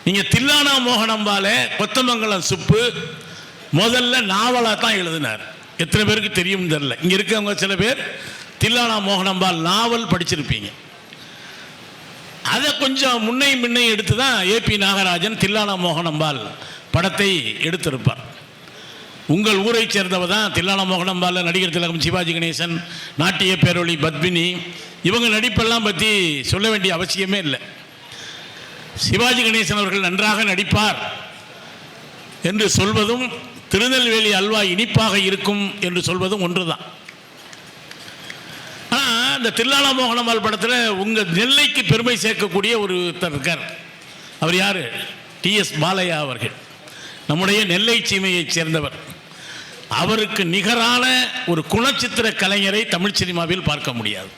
நீங்கள் தில்லானா மோகனம்பால கொத்தமங்கலம் சுப்பு முதல்ல நாவலாக தான் எழுதினார். எத்தனை பேருக்கு தெரியும் தெரியல. இங்கே இருக்கவங்க சில பேர் தில்லானா மோகனம்பால் நாவல் படிச்சிருப்பீங்க. அதை கொஞ்சம் முன்னை முன்னை எடுத்து தான் ஏபி நாகராஜன் தில்லானா மோகனம்பால் படத்தை எடுத்திருப்பார். உங்கள் ஊரை சேர்ந்தவ தான் தில்லானா மோகனம்பால், நடிகர் திலகம் சிவாஜி கணேசன், நாட்டிய பேரொளி பத்மினி, இவங்க நடிப்பெல்லாம் பற்றி சொல்ல வேண்டிய அவசியமே இல்லை. சிவாஜி கணேசன் அவர்கள் நன்றாக நடிப்பார் என்று சொல்வதும் திருநெல்வேலி அல்வா இனிப்பாக இருக்கும் என்று சொல்வதும் ஒன்று தான். ஆனால் இந்த தில்லானா மோகனம்பால் படத்தில் உங்கள் நெல்லைக்கு பெருமை சேர்க்கக்கூடிய ஒருத்தர் இருக்கார். அவர் யார்? டிஎஸ் பாலையா அவர்கள். நம்முடைய நெல்லை சீமையைச் சேர்ந்தவர். அவருக்கு நிகரான ஒரு குணச்சித்திர கலைஞரை தமிழ் சினிமாவில் பார்க்க முடியாது.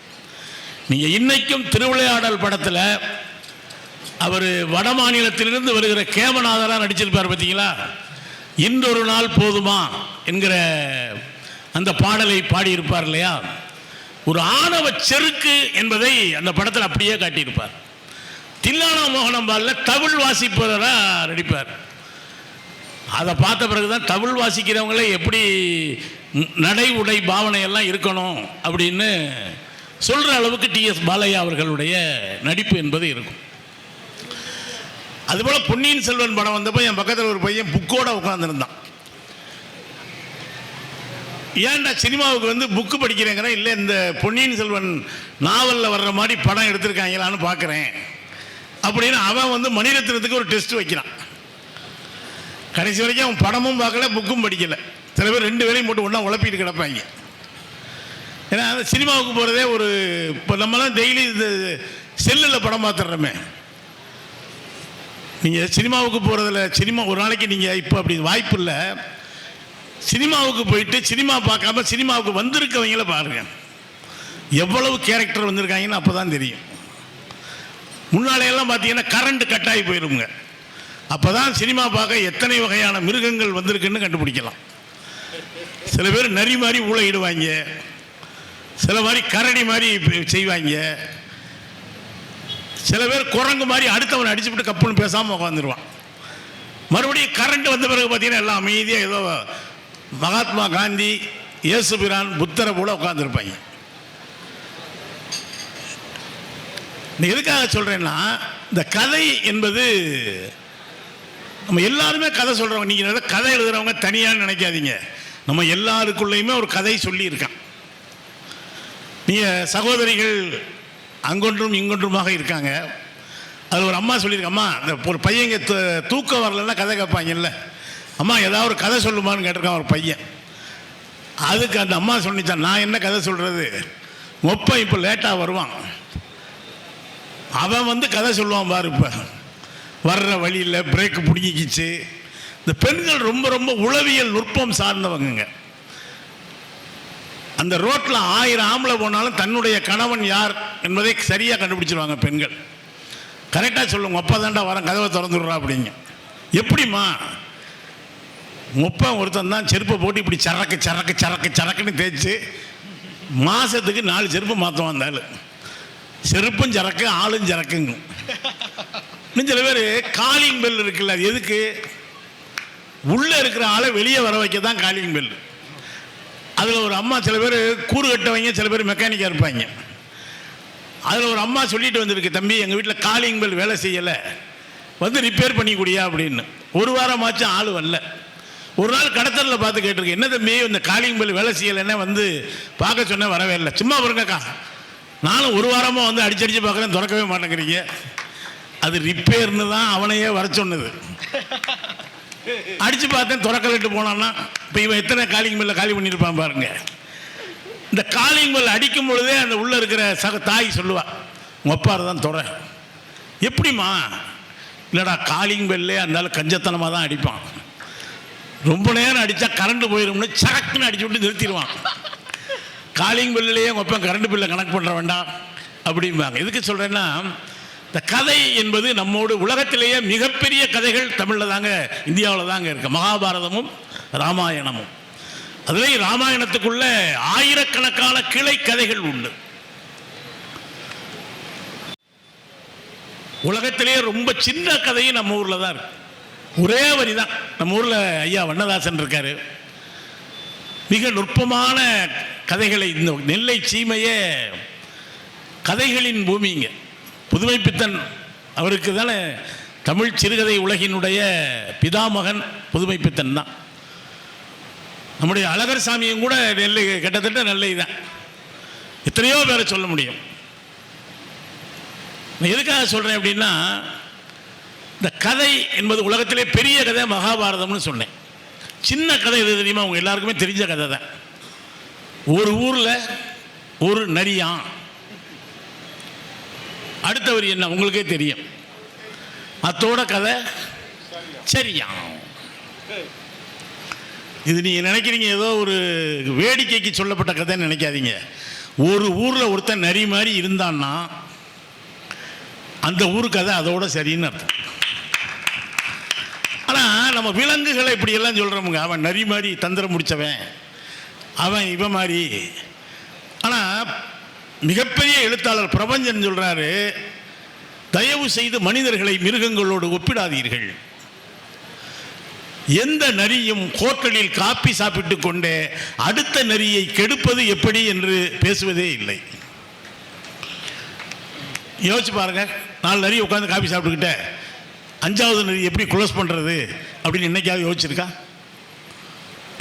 நீங்கள் இன்னைக்கும் திருவிளையாடல் படத்தில் அவர் வட மாநிலத்திலிருந்து வருகிற கேமநாதராக நடிச்சிருப்பார் பார்த்தீங்களா? இன்றொரு நாள் போதுமா என்கிற அந்த பாடலை பாடியிருப்பார் இல்லையா? ஒரு ஆணவ செருக்கு என்பதை அந்த படத்தில் அப்படியே காட்டியிருப்பார். தில்லானா மோகனம்பாலில் தவில் வாசிப்பவராக நடிப்பார். அதை பார்த்த பிறகு தான் தவில் வாசிக்கிறவங்களே எப்படி நடை உடை பாவனையெல்லாம் இருக்கணும் அப்படின்னு சொல்கிற அளவுக்கு டிஎஸ் பாலையா அவர்களுடைய நடிப்பு என்பது இருக்கும். அதுபோல் பொன்னியின் செல்வன் படம் வந்தப்போ என் பக்கத்தில் ஒரு பையன் புக்கோட உட்காந்துருந்தான். ஏன்டா சினிமாவுக்கு வந்து புக்கு படிக்கிறேங்கிறேன். இல்லை, இந்த பொன்னியின் செல்வன் நாவலில் வர்ற மாதிரி படம் எடுத்திருக்காங்களான்னு பார்க்குறேன் அப்படின்னு அவன் வந்து மணிரத்னத்துக்கு ஒரு டெஸ்ட் வைக்கிறான். கடைசி வரைக்கும் அவன் படமும் பார்க்கல, புக்கும் படிக்கலை. சில பேர் ரெண்டு வேலையும் போட்டு ஒன்றா உழப்பிட்டு கிடப்பாங்க. ஏன்னா சினிமாவுக்கு போகிறதே ஒரு, இப்போ நம்மலாம் டெய்லி இந்த செல்லில் படம் பார்த்துட்றோமே. நீங்கள் சினிமாவுக்கு போகிறதில்ல, சினிமா ஒரு நாளைக்கு நீங்கள் இப்போ அப்படி வாய்ப்பு இல்லை. சினிமாவுக்கு போயிட்டு சினிமா பார்க்காம சினிமாவுக்கு வந்திருக்கவங்கள பாருங்கள், எவ்வளவு கேரக்டர் வந்திருக்காங்கன்னு அப்போ தான் தெரியும். முன்னாலையெல்லாம் பார்த்தீங்கன்னா கரண்ட் கட்டாகி போயிருங்க. அப்போ தான் சினிமா பார்க்க எத்தனை வகையான மிருகங்கள் வந்திருக்குன்னு கண்டுபிடிக்கலாம். சில பேர் நரி மாதிரி ஊழையிடுவாங்க, சில மாதிரி கரடி மாதிரி செய்வாங்க, சில பேர் குரங்கு மாதிரி அடுத்தவனை அடிச்சுவிட்டு கப்புன்னு பேசாமல் உட்காந்துருவான். மறுபடியும் கரண்ட் வந்த பிறகு பார்த்தீங்கன்னா எல்லாம் அமைதியாக ஏதோ மகாத்மா காந்தி, இயேசுபிரான், புத்தரை போல உட்காந்துருப்பாங்க. எதுக்காக சொல்கிறேன்னா, இந்த கதை என்பது நம்ம எல்லாருமே கதை சொல்கிறவங்க. நீங்கள் கதை எழுதுகிறவங்க தனியாக நினைக்காதீங்க. நம்ம எல்லாருக்குள்ளேயுமே ஒரு கதை சொல்லியிருக்கான். நீங்கள் சகோதரிகள் அங்கொன்றும் இங்கொன்றுமாக இருக்காங்க. அதில் ஒரு அம்மா சொல்லியிருக்க, அம்மா இந்த ஒரு பையங்க தூக்கம் வரலன்னா கதை கேட்பாங்கல்ல, அம்மா ஏதாவது ஒரு கதை சொல்லுமான்னு கேட்டிருக்கான் ஒரு பையன். அதுக்கு அந்த அம்மா சொன்னிச்சான், நான் என்ன கதை சொல்கிறது, மொப்பன் இப்போ லேட்டாக வருவான், அவன் வந்து கதை சொல்லுவான் பாரு, இப்போ வர்ற வழியில் பிரேக்கு பிடிங்கிக்கிச்சு. இந்த பெண்கள் ரொம்ப ரொம்ப உளவியல் நுட்பம் சார்ந்தவங்க. அந்த ரோட்டில் 1000 ஆம்பளை போனாலும் தன்னுடைய கணவன் யார் என்பதை சரியாக கண்டுபிடிச்சிருவாங்க பெண்கள். கரெக்டாக சொல்லுங்க, அப்பா தாண்டா வரேன், கதவை திறந்துடுறா அப்படிங்க. எப்படிம்மா? மொப்பன் ஒருத்தன் தான் செருப்பை போட்டு இப்படி சரக்கு சரக்கு சரக்கு சரக்குன்னு தேய்ச்சி மாதத்துக்கு 4 செருப்பு மாற்றம் வந்தாலும் செருப்பும் சரக்கு ஆளும் சரக்குங்க. இன்னும் சில பேர் காலிங் பெல் இருக்குல்ல, அது எதுக்கு? உள்ளே இருக்கிற ஆளை வெளியே வர வைக்க தான் காலிங் பெல். அதில் ஒரு அம்மா, சில பேர் கூறு கட்டவங்க, சில பேர் மெக்கானிக்காக இருப்பாங்க. அதில் ஒரு அம்மா சொல்லிட்டு வந்திருக்கு, தம்பி எங்கள் வீட்டில் காலிங் பெல் வேலை செய்யலை, வந்து ரிப்பேர் பண்ணி கூடியா அப்படின்னு. ஒரு வாரமாச்சும் ஆள் வரல. ஒரு நாள் கடத்தலில் பார்த்து கேட்டிருக்கு, என்ன தம்பி இந்த காலிங் பெல் வேலை செய்யலைன்னா வந்து பார்க்க சொன்ன வரவே இல்லை, சும்மா வருங்கக்கா, நானும் ஒரு வாரமாக வந்து அடிச்சடிச்சு பார்க்குறேன், திறக்கவே மாட்டேங்கிறீங்க. அது ரிப்பேர்னு தான் அவனையே வர சொன்னது. அடித்து பார்த்தேன், திறக்கலிட்டு போனான்னா இப்போ இவன் எத்தனை காலிங் பெல்ல காலி பண்ணியிருப்பான் பாருங்க. இந்த காலிங் பெல் அடிக்கும் பொழுதே அந்த உள்ளே இருக்கிற தாய் சொல்லுவா, உங்கள் அப்பாரு தான் துறை. எப்படிம்மா? இல்லைடா காலிங் பெல்லே அந்த கஞ்சத்தனமாக தான் அடிப்பான், ரொம்ப நேரம் அடித்தா கரண்ட் போயிடும்னு சரக்குன்னு அடிச்சு விட்டு நிறுத்திடுவான். காலிங் பெல்லையே உங்கள் அப்பா கரண்ட் பில்லை கணக்கு பண்ணுற வேண்டாம் அப்படிம்பாங்க. எதுக்கு சொல்கிறேன்னா, இந்த கதை என்பது நம்மோடு உலகத்திலேயே மிகப்பெரிய கதைகள் தமிழில் தாங்க, இந்தியாவில் தாங்க இருக்கு. மகாபாரதமும் ராமாயணமும். அதுலேயும் ராமாயணத்துக்குள்ள ஆயிரக்கணக்கான கிளை கதைகள் உண்டு. உலகத்திலேயே ரொம்ப சின்ன கதையும் நம்ம ஊரில் தான் இருக்கு. ஒரே வரி தான். நம்ம ஊரில் ஐயா வண்ணதாசன் இருக்காரு. மிக நுட்பமான கதைகளை, இந்த நெல்லை சீமையே கதைகளின் பூமிங்க. புதுமைப்பித்தன் அவருக்கு தானே தமிழ் சிறுகதை உலகினுடைய பிதாமகன் புதுமைப்பித்தன் தான். நம்முடைய அழகர் சாமியும் கூட நெல்லை, கிட்டத்தட்ட நெல்லை தான். எத்தனையோ பேரை சொல்ல முடியும். நான் எதுக்காக சொல்கிறேன் அப்படின்னா, இந்த கதை என்பது உலகத்திலே பெரிய கதை மகாபாரதம்னு சொன்னேன். சின்ன கதை எது தெரியுமா? அவங்க எல்லாருக்குமே தெரிஞ்ச கதை தான். ஒரு ஊரில் ஒரு நரியான். அடுத்த வரி என்ன உங்களுக்கே தெரியும். அத்தோட கதை சரியா. இது நீங்கள் நினைக்கிறீங்க ஏதோ ஒரு வேடிக்கைக்கு சொல்லப்பட்ட கதைன்னு நினைக்காதீங்க. ஒரு ஊரில் ஒருத்தன் நரி மாதிரி இருந்தான்னா அந்த ஊரு கதை அதோட சரின்னு அர்த்தம். ஆனால் நம்ம விலங்குகளை இப்படியெல்லாம் சொல்கிறோமுங்க. அவன் நரி மாதிரி தந்திரம் முடித்தவன், அவன் இவன் மாதிரி. ஆனால் மிகப்பெரிய எழுத்தாளர் பிரபஞ்சன் சொல்கிறாரு, தயவு செய்து மனிதர்களை மிருகங்களோடு ஒப்பிடாதீர்கள். எந்த நரியும் ஹோட்டலில் காப்பி சாப்பிட்டு கொண்டே அடுத்த நரியை கெடுப்பது எப்படி என்று பேசுவதே இல்லை. யோசிச்சு பாருங்க. 4 நரி உட்காந்து காப்பி சாப்பிட்டுக்கிட்ட 5வது நரி எப்படி க்ளோஸ் பண்ணுறது அப்படின்னு என்னைக்காவது யோசிச்சிருக்கா?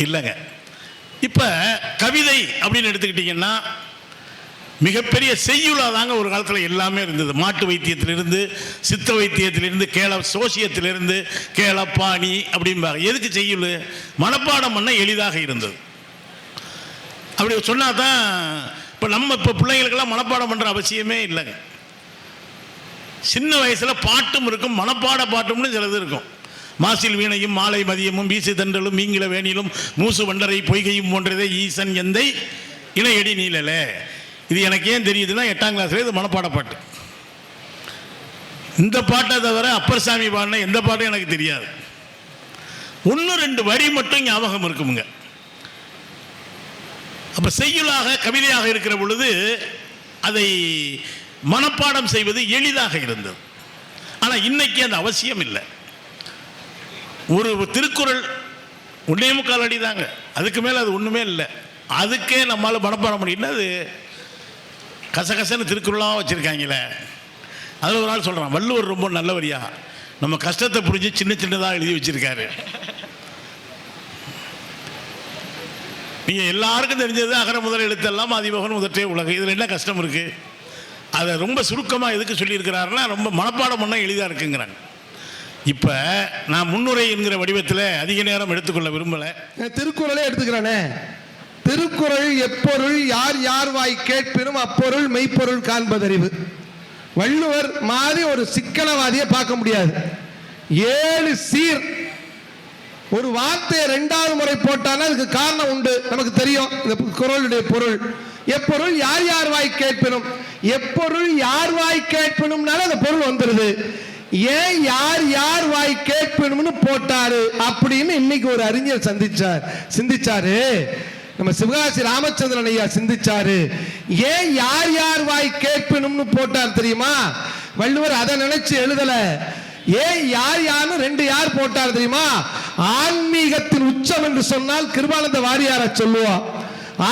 இல்லைங்க. இப்போ கவிதை அப்படின்னு எடுத்துக்கிட்டிங்கன்னா மிகப்பெரிய செய்யுளாக தாங்க ஒரு காலத்தில் எல்லாமே இருந்தது. மாட்டு வைத்தியத்திலிருந்து, சித்த வைத்தியத்திலிருந்து, சோசியத்திலிருந்து கேளப்பாணி அப்படிம்பாங்க. எதுக்கு செய்யுள்? மனப்பாடம் பண்ண எளிதாக இருந்தது. அப்படி சொன்னால் தான். இப்போ பிள்ளைங்களுக்கெல்லாம் மனப்பாடம் பண்ணுற அவசியமே இல்லைங்க. சின்ன வயசில் பாட்டும் இருக்கும், மனப்பாட பாட்டும்னு சிலது இருக்கும். மாசில் வீணையும் மாலை மதியமும் வீசு தண்டலும் மீங்கில வேணிலும் மூசு வண்டரை பொய்கையும் போன்றதே ஈசன் எந்தை இணையடி நீலலே. இது எனக்கு ஏன் தெரியுதுன்னா 8ஆம் கிளாஸ்ல இது மனப்பாட பாட்டு. இந்த பாட்டை தவிர அப்பர் சாமி பாடின எந்த பாட்டும் எனக்கு தெரியாது. 1-2 வரி மட்டும் ஞாபகம் இருக்குமுங்க. அப்போ செய்யுளாக கவிதையாக இருக்கிற பொழுது அதை மனப்பாடம் செய்வது எளிதாக இருந்தது. ஆனால் இன்னைக்கு அந்த அவசியம் இல்லை. ஒரு திருக்குறள் 1.25 அடி தாங்க, அதுக்கு மேலே அது ஒன்றுமே இல்லை. அதுக்கே நம்மளால் மனப்பாடம் பண்ணிட்டுனா அது கசகசன்னு திருக்குறளாக வச்சுருக்காங்களே. அதில் ஒரு நாள் சொல்கிறான், வள்ளுவர் ரொம்ப நல்லவரியா, நம்ம கஷ்டத்தை புரிஞ்சு சின்ன சின்னதாக எழுதி வச்சுருக்காரு. நீங்கள் எல்லாருக்கும் தெரிஞ்சது அகர முதல் எழுத்தெல்லாம் ஆதிபகவன் முதற்றே உலகு. இதில் என்ன கஷ்டம் இருக்குது? அதை ரொம்ப சுருக்கமாக எதுக்கு சொல்லியிருக்கிறாருன்னா, ரொம்ப மனப்பாடம் பண்ண எளிதாக இருக்குங்கிறாங்க. இப்போ நான் முன்னுரை என்கிற வடிவத்தில் அதிக நேரம் எடுத்துக்கொள்ள விரும்பலை. திருக்குறளே எடுத்துக்கிறானே. திருக்குறள் எப்பொருள் யார் யார் வாய் கேட்பினும் அப்பொருள் மெய்ப்பொருள் காண்பதறிவு. வள்ளுவர் மாதிரி ஒரு சிக்கனவாதியை பார்க்க முடியாது. 7 சீர். ஒரு வார்த்தையை 2வது முறை போட்டாலும் அதுக்கு காரணம் உண்டு, நமக்கு தெரியும். இந்த குறளுடைய பொருள் எப்பொருள் யார் யார் வாய் கேட்பினும். எப்பொருள் யார் வாய் கேட்பினும்னால அந்த பொருள் வந்துடுது. ஏன் யார் யார் வாய் கேட்பினும்னு போட்டாரு அப்படின்னு இன்னைக்கு ஒரு அறிஞர் சிந்திச்சாரு. நம்ம சிவகாசி ராமச்சந்திரன் ஐயா சிந்திச்சாரு. ஏன் யார் யார் வாய் கேட்பினும்னு போட்டார் தெரியுமா? வள்ளுவர் அதை நினைச்சு எழுதல. ஏன் யார் யாருன்னு 2 யார் போட்டார் தெரியுமா? ஆன்மீகத்தின் உச்சம் என்று சொன்னால் கிருபானந்த வாரியார சொல்லுவா.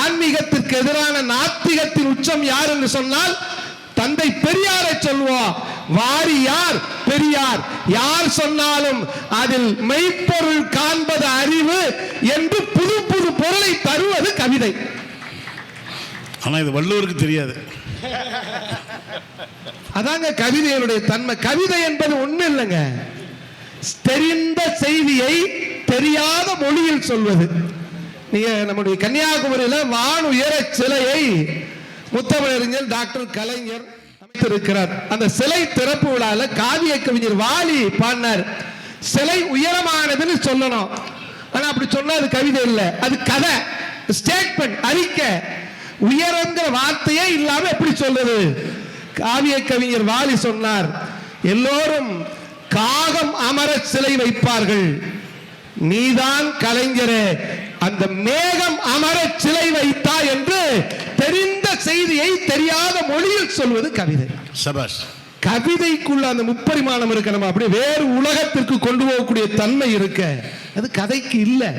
ஆன்மீகத்திற்கு எதிரான நாத்திகத்தின் உச்சம் யார் என்று சொன்னால் தந்தை பெரியாரை சொல்லுவா. வாரியார் பெரியார் யார் சொன்னாலும் அதில் மெய்ப்பொருள் காண்பது அறிவு என்று புது புது பொருளை தருவது கவிதை. ஆனா இது வள்ளுவருக்கு தெரியாது. அதாங்க கவிதையினுடைய தன்மை. கவிதை என்பது ஒண்ணு இல்லைங்க, தெரிந்த செய்தியை தெரியாத மொழியில் சொல்வது. நீங்க நம்முடைய கன்னியாகுமரியில வான் உயர சிலையை முத்தமிழறிஞர் டாக்டர் கலைஞர் அமைத்திருக்கிறார். அந்த சிலை திறப்பு விழால காவிய கவிஞர் வாலி பாடினார். சிலை உயரமானதுன்னு சொல்லணும், ஆனா அப்படி சொன்னா அது கவிதை இல்லை, அது கதை, ஸ்டேட்மெண்ட், அறிக்கை. உயரங்கிற வார்த்தையே இல்லாம எப்படி சொல்றது? காவிய கவிஞர் வாலி சொன்னார், எல்லோரும் காகம் அமர சிலை வைப்பார்கள், நீதான் கலைஞரே அந்த மேகம் அமர சிலை வைத்தா என்று தெரிந்த செய்தியை தெரியாத மொழியில் சொல்வது கவிதை. சபாஷ். கவிதைக்குள்ள அந்த முப்பரிமாணம் இருக்க, நம்ம அப்படியே வேறு உலகத்திற்கு கொண்டு போகக்கூடிய தன்மை இருக்க, அது கதைக்கு இல்லை.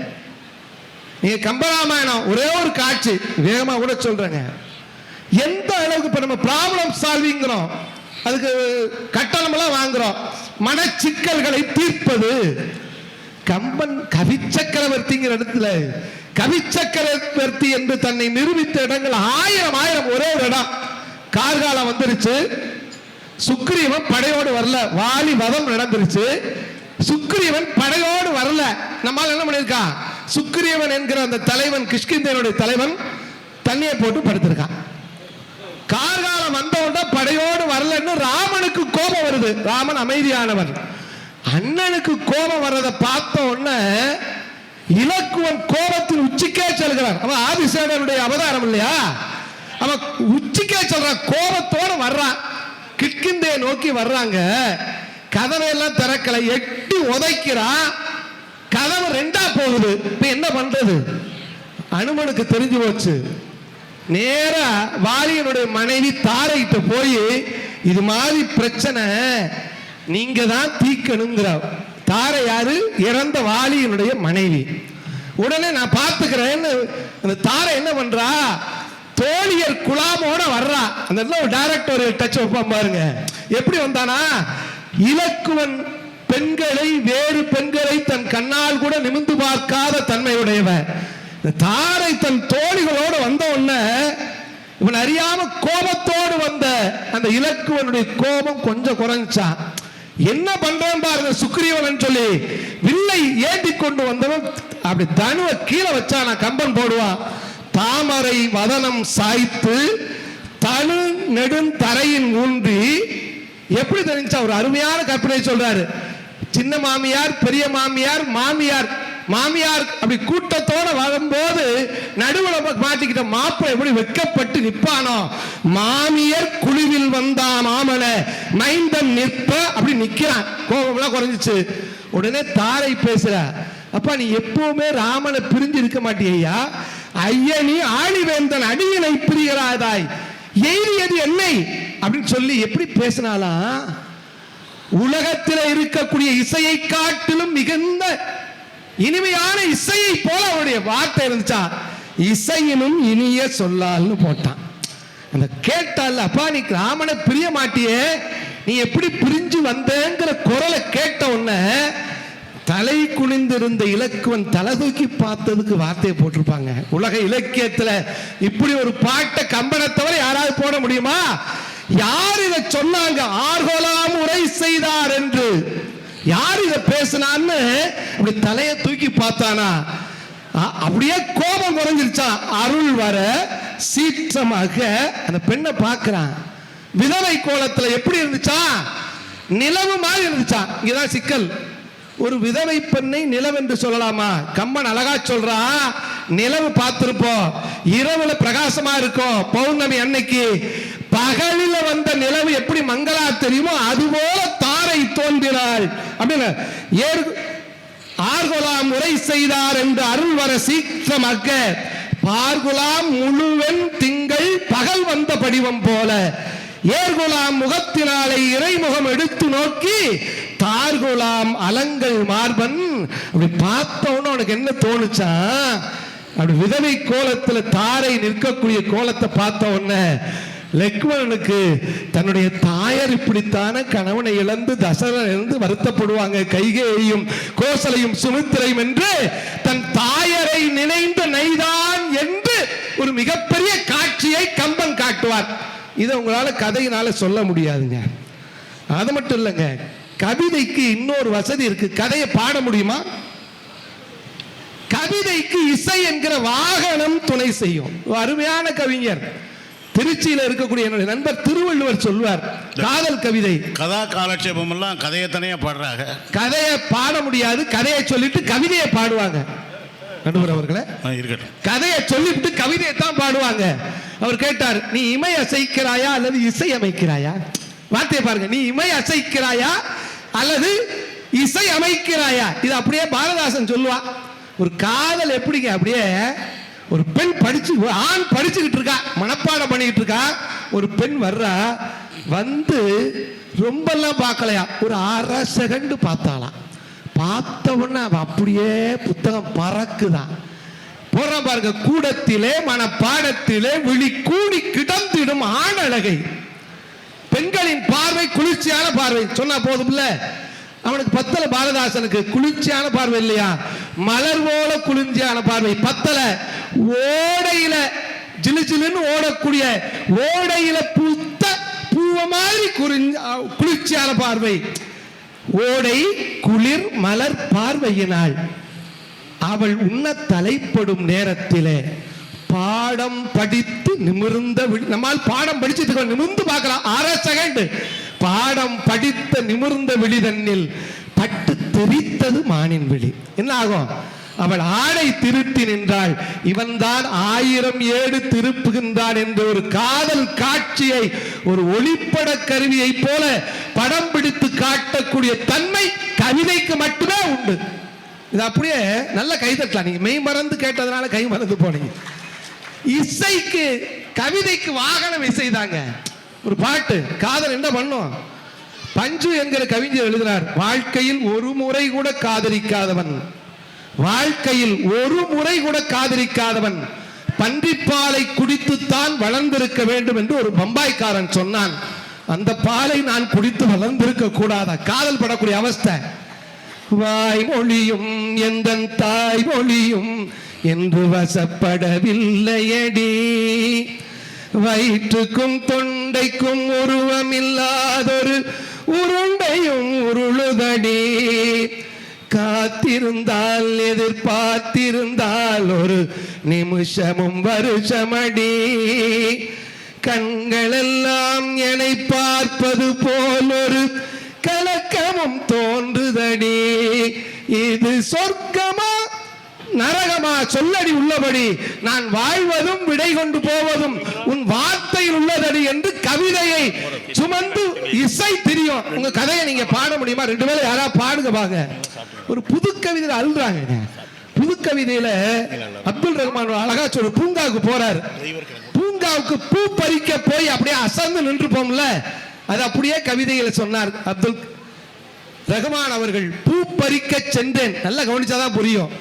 நீங்க கம்பராமாயணம் ஒரே ஒரு காட்சி வேகமா கூட சொல்றேங்க. எந்த அளவுக்கு இப்ப நம்ம ப்ராப்ளம் சால்விங்கிறோம், அதுக்கு கட்டணம் எல்லாம் வாங்குறோம், மனச்சிக்கல்களை தீர்ப்பது. கம்பன் கவி சக்கரவர்த்திங்கிற இடத்துல கவி சக்கரவர்த்தி என்று தன்னை நிரூபித்த இடங்கள் ஆயிரம் ஆயிரம். ஒரே ஒரு இடம் கார்காலம் வந்துருச்சு, சுக்ரீவன் படையோடு வரல, வாலி வதம் நடந்துருச்சு, சுக்ரீவன் படையோடு வரல. நம்மால் என்ன பண்ணிருக்கான், சுக்ரீவன் என்கிற அந்த தலைவன், கிஷ்கிந்தேனுடைய தலைவன் தண்ணியை போட்டு படுத்திருக்கான். கார்காலம் வந்தவுடனே படையோடு வரலன்னு ராமனுக்கு கோபம் வருது. ராமன் அமைதியானவன். அண்ணனுக்கு கோபம் வர்றதை பார்த்த உடனே இலக்குவன் கோபத்தின் உச்சிக்கே செல்கிறான். அவன் ஆதிசேடனுடைய அவதாரம் இல்லையா, அவன் உச்சிக்கே சொல்றான், கோபத்தோட வர்றான். கிஷ்கிந்தையை நோக்கி வர்றாங்க, கதவை எல்லாம் திறக்கல, எட்டி உதைக்கிறான், கதவு ரெண்டா போகுது. இப்ப என்ன பண்றது, அனுமனுக்கு தெரிஞ்சு போச்சு. நேரா வாலியனுடைய மனைவி தாரைகிட்ட போய் இது மாதிரி பிரச்சனை நீங்க தான் தீக்கணுங்கிற. தாரை யாரு, இறந்த வாலியனுடைய மனைவி. உடனே நான் பார்த்துக்கிறேன்னு அந்த தாரை என்ன பண்றா, தோழியர் குலாமோட வர்றா. அந்த ஒரு டைரக்டர் டச் வைப்பான் பாருங்க, எப்படி வந்தானா, இலக்குவன் பெண்களை, வேறு பெண்களை தன் கண்ணால் கூட நிமிர்ந்து பார்க்காத தன்மையுடையவன். தாரை தன் தோழிகளோடு வந்த உடனே இவன் அறியாம கோபத்தோடு வந்த அந்த இலக்குவனுடைய கோபம் கொஞ்சம் குறைஞ்சான். என்ன பண்றான் பாருங்க, சுக்ரீவன் சொல்லி வில்லை ஏந்தி கொண்டு வந்தவன் அப்படி தனுவை கீழே வச்சானா, கம்பன் போடுவான், தாமரை வதனம் சாய்த்து தனு நெடுந்தரையின் ஊன்றி. எப்படி தெரிஞ்சா, ஒரு அருமையான கற்பனை சொல்றாரு. சின்ன மாமியார், பெரிய மாமியார், மாமியார் மாமியார் அப்படி கூட்டத்தோட வரும்போது நடுவுல மாட்டிக்கிட்ட மாப்பிள்ளை எப்படி வெட்கப்பட்டு நிப்பானோ, மாமியர் குழுவில் வந்தா மாமன மைந்தன் நிற்ப அப்படி நிக்கிறான். கோபம்லாம் குறைஞ்சிச்சு. உடனே தாரை பேசுற, அப்பா நீ எப்பவுமே ராமனை பிரிஞ்சு இருக்க மாட்டியா, ஐயனி ஆழிவேந்தன் அடியினை பிரிகிறாதாய், எய்தியது என்னை அப்படின்னு சொல்லி எப்படி பேசினாலாம். உலகத்தில் இருக்கக்கூடிய இசையை காட்டிலும் மிகுந்த இனிமையான இசையை போல அவருடைய வார்த்தை இருந்துச்சா, இசையினும் இனிய சொல்லால்னு போட்டான். அந்த கேட்டால், அப்பா நீ ராமனை பிரிய மாட்டியே, நீ எப்படி பிரிஞ்சு வந்தேங்கிற குரலை கேட்ட உடனே தலை குனிந்திருந்த இலக்குவன் தலை தூக்கி பார்த்ததுக்கு வார்த்தையை போட்டிருப்பாங்க. உலக இலக்கியத்துல இப்படி ஒரு பாட்டை கம்பனை தவிர யாராவது போட முடியுமா? யார் இதை சொன்னாங்க, ஆர்கோலாம் உரை செய்தார் என்று யார் இதை பேசினான்னு அப்படி தலையை தூக்கி பார்த்தானா, அப்படியே கோபம் குறைஞ்சிருச்சா. அருள் வர சீற்றமாக அந்த பெண்ணை பார்க்கிறான். விதவை கோலத்துல எப்படி இருந்துச்சா, நிலவு மாதிரி இருந்துச்சா. இங்கதான் சிக்கல். ஒரு விதவை பெண்ணை நிலவு என்று சொல்லலாமா? கம்பன் அழகா சொல்றா, நிலவு பார்த்திருப்போம், இரவுல பிரகாசமா இருக்கும், பௌர்ணமி அன்னைக்கு. பகலில வந்த நிலவு எப்படி மங்களா தெரியுமோ அதுபோல தாரை தோன்றினாள் அப்படின்னு. ஆர்குலாம் உரை செய்தார் என்று அருள் வர சீற்றமாக்க, பார்குலாம் முழுவன் திங்கள் பகல் வந்த படிவம் போல, ஏர்குலாம் முகத்தினாலே இறைமுகம் எடுத்து நோக்கி தார்குலாம் அலங்கள் மார்பன். அப்படி பார்த்தவன உனக்கு என்ன தோணுச்சா, அப்படி விதவை கோலத்துல தாரை நிற்கக்கூடிய கோலத்தை பார்த்த உடனே லக்ஷ்மணனுக்கு தன்னுடைய தாயார் இப்படித்தான கணவனை இழந்து தசரன் இருந்து வருத்தப்படுவாங்க, கைகேயும் கோசலையும் சுமித்திரையும் என்று தன் தாயரை நினைந்து நெய்தான் என்று ஒரு மிகப்பெரிய காட்சியை கம்பன் காட்டுவார். இதை உங்களால கதையினால சொல்ல முடியாதுங்க. அது மட்டும் இல்லைங்க, கவிதைக்கு இன்னொரு வசதி இருக்கு. கதையை பாட முடியுமா? கவிதைக்கு இசை என்கிற வாகனம் துணை செய்யும். அருமையான கவிஞர் திருச்சியில இருக்கக்கூடிய என்னுடைய நண்பர் திருவள்ளுவர் சொல்வார், காதல் கவிதை கதா காலட்சேபம் எல்லாம் கதையை தனியா பாடுறாங்க. கதையை பாட முடியாது, கதையை சொல்லிட்டு கவிதையை பாடுவாங்க. நடுவர் அவர்களே, இருக்கட்டும், கதையை சொல்லிவிட்டு கவிதையை தான் பாடுவாங்க. அவர் கேட்டார், நீ இமை அசைக்கிறாயா அல்லது இசை அமைக்கிறாயா? வார்த்தையை பாருங்க, நீ இமை அசைக்கிறாயா அல்லது இசை அமைக்கிறாயா? இது அப்படியே பாரதாசன் சொல்லுவா. ஒரு காதல் எப்படிங்க, அப்படியே ஒரு பெண் படிச்சு, ஆண் படிச்சுக்கிட்டு இருக்கா, மனப்பாடம் பண்ணிக்கிட்டு இருக்கா, ஒரு பெண் வர்றா, வந்து ரொம்பலாம் பார்க்கலையா, ஒரு 1/2 செகண்ட் பார்த்தாலாம். பார்த்த உடனே அவ அப்படியே புத்தகம் பறக்குதான். போறான் பாருங்க, கூடத்திலே மனப்பாடத்திலே விழி கூடி கிடந்திடும் ஆணழகை. பெண்களின் பார்வை குளிர்ச்சியான பார்வை சொன்னா போதும்ல. அவனுக்கு பத்தல, பாரதாசனுக்கு குளிர்ச்சியான பார்வை இல்லையா, மலர் போல குளிர்ச்சியான பார்வை பத்தல. ஓடையில ஜிலு ஜிலுன்னு ஓடக்கூடிய ஓடையில பூத்த பூவ மாதிரி குளிர்ச்சியான பார்வை. ஓடை குளிர் மலர் பார்வையினாள் அவள் உண்ண தலைப்படும் நேரத்திலே பாடம் படித்து நிமிர்ந்த நம்மால் பாடம் படிச்சு நிமிர்ந்து பார்க்கலாம் 1/2 செகண்ட். பாடம் படித்த நிமிர்ந்த விழி தன்னில் பட்டு தெரித்தது மானின் விழி. என்ன ஆகும்? அவள் ஆடை திருட்டி நின்றாள். இவன் தான் 1000 ஏடு திருப்புகின்றான் என்ற ஒரு காதல் காட்சியை ஒரு ஒளிப்பட கருவியை போல படம் பிடித்து காட்டக்கூடிய தன்மை கவிதைக்கு மட்டுமே உண்டு. இது அப்படியே நல்ல கைதட்டலாம். நீங்க மெய் மறந்து கேட்டதுனால கை மறந்து போனீங்க. இசைக்கு கவிதைக்கு வாகனம் இசைதாங்க. ஒரு பாட்டு காதல் என்ன பண்ணும்? பஞ்சு என்கிற கவிஞர் எழுதினார், வாழ்க்கையில் ஒரு முறை கூட காதலிக்காதவன், வாழ்க்கையில் ஒரு முறை கூட காதலிக்காதவன் பன்றிப்பாலை குடித்துத்தான் வளர்ந்திருக்க வேண்டும் என்று ஒரு பம்பாய்க்காரன் சொன்னான். அந்த பாலை நான் குடித்து வளர்ந்திருக்க கூடாதா? காதல் படக்கூடிய அவஸ்தை. வாய்மொழியும் எந்த தாய்மொழியும் என்று வசப்படவில்லையடி, வயிற்றுக்கும் தொண்டைக்கும் உருவமில்லாதொரு உருண்டையும் உருளுதடி, காத்திருந்தால் எதிர்பார்த்திருந்தால் ஒரு நிமிஷமும் வருஷமடி, கண்களெல்லாம் என்னை பார்ப்பது போல் ஒரு கலக்கமும் தோன்றுதடி, இது சொர்க்கமா நரகமா சொல்லடி உள்ளபடி, நான் வாழ்வதும் விடை கொண்டு போவதும் உன் வார்த்தையில் உள்ளதடி என்று கவிதையை சுமந்து இசை தெரியும். உங்க கதையை நீங்க பாட முடியுமா? 2 பேரும் யாரா பாடுங்க பாங்க. ஒரு புது கவிதையில அழுறாங்க. புது கவிதையில அப்துல் ரஹ்மான் அழகா சொல்ற, பூங்காவுக்கு போறாரு, பூங்காவுக்கு பூ பறிக்க போய் அப்படியே அசந்து நின்று போம்ல, அது அப்படியே கவிதையில சொன்னார் அப்துல் ரஹ்மான் அவர்கள். பூ பறிக்க சென்றேன், நல்லா கவனிச்சாதான் புரியும்.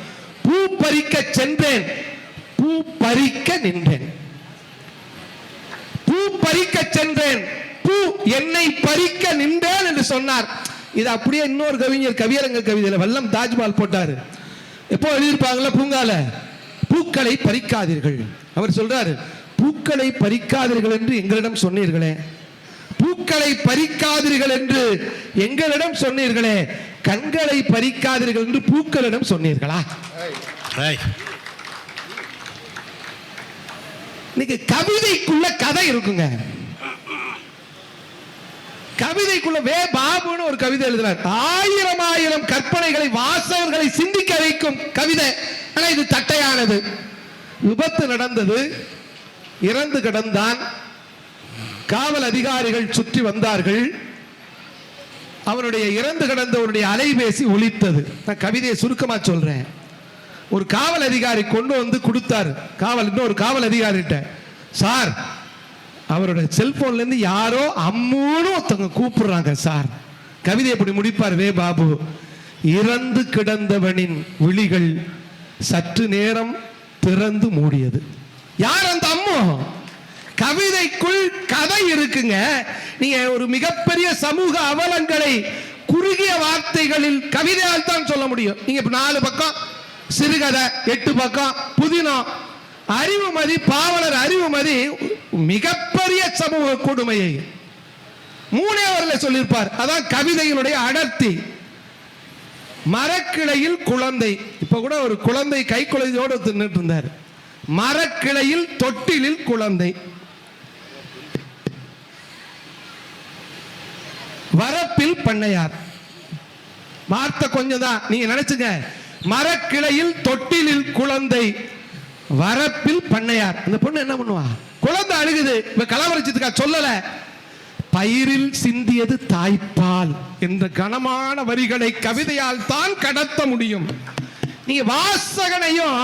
பூ பறிக்க சென்றேன், பூ பறிக்க நின்றேன், பூ பறிக்க சென்றேன், பூ என்னை பறிக்க நின்றேன் என்று சொன்னார். இது அப்படியே இன்னொரு கவிஞர் கவியரங்க கவிதையில வல்லம் தாஜ்மஹால் போட்டாரு. எப்போ எழுதியிருப்பாங்கல்ல, பூங்கால பூக்களை பறிக்காதீர்கள். அவர் சொல்றாரு, பூக்களை பறிக்காதீர்கள் என்று எங்களிடம் சொன்னீர்களே, பூக்களை பறிக்காதீர்கள் என்று எங்களிடம் சொன்னீர்களே, கண்களை பறிக்காதீர்கள் என்று பூக்களிடம் சொன்னீர்களா? இன்னைக்கு கவிதைக்குள்ள கதை இருக்குங்க. கவிதைக்குள்ள வே பாபுன்னு ஒரு கவிதை எழுதினார். 1000 கற்பனைகளை வாசகர்களை சிந்திக்க வைக்கும் கவிதை. ஆனா இது தட்டையானது. விபத்து நடந்தது, இறந்து கிடந்தான், காவல் அதிகாரிகள் சுற்றி வந்தார்கள், அவனுடைய இறந்து கிடந்தவருடைய அலைபேசி ஒலித்தது. நான் கவிதையை சுருக்கமா சொல்றேன். ஒரு காவல் அதிகாரி கொண்டு வந்து கொடுத்தாரு. இன்னொரு காவல் அதிகாரிட்ட, சார் அவருடைய செல்போன்ல இருந்து யாரோ அம்மூன்னு ஒருத்தவங்க கூப்பிடுறாங்க சார். கவிதை எப்படி முடிப்பார் வே பாபு? இறந்து கிடந்தவனின் விழிகள் சற்று நேரம் திறந்து மூடியது. யார் அந்த அம்மு? கவிதைக்குள் கதை இருக்குங்க. நீங்க ஒரு மிகப்பெரிய சமூக அவலங்களை குறுகிய வார்த்தைகளில் கவிதையால் தான் சொல்ல முடியும். நீங்க 4 பக்கம் சிறுகதை, 8 பக்கம் புதினம், அறிவுமதி, பாவலர் அறிவுமதி மிகப்பெரிய சமூக கொடுமையை 3 அவர்களை சொல்லியிருப்பார். அதான் கவிதையினுடைய அடர்த்தி. மரக்கிளையில் குழந்தை, இப்ப கூட ஒரு குழந்தை கை குழந்தையோடு தின்னுட்டு இருந்தார். மரக்கிளையில் தொட்டிலில் குழந்தை, வரப்பில் பண்ணையார். வார்த்தை கொஞ்சம் தான், நீங்க நினைச்சுங்க. மரக்கிளையில் தொட்டிலில் குழந்தை, வரப்பில் பண்ணையார். அந்த பொண்ணு என்ன பண்ணுவா? குழந்தை அழுகுது, கலவரிச்சதுக்கா சொல்லல, பயிரில் சிந்தியது தாய்ப்பால் என்ற கனமான வரிகளை கவிதையால் தான் கடத்த முடியும். நீங்க வாசகனையும்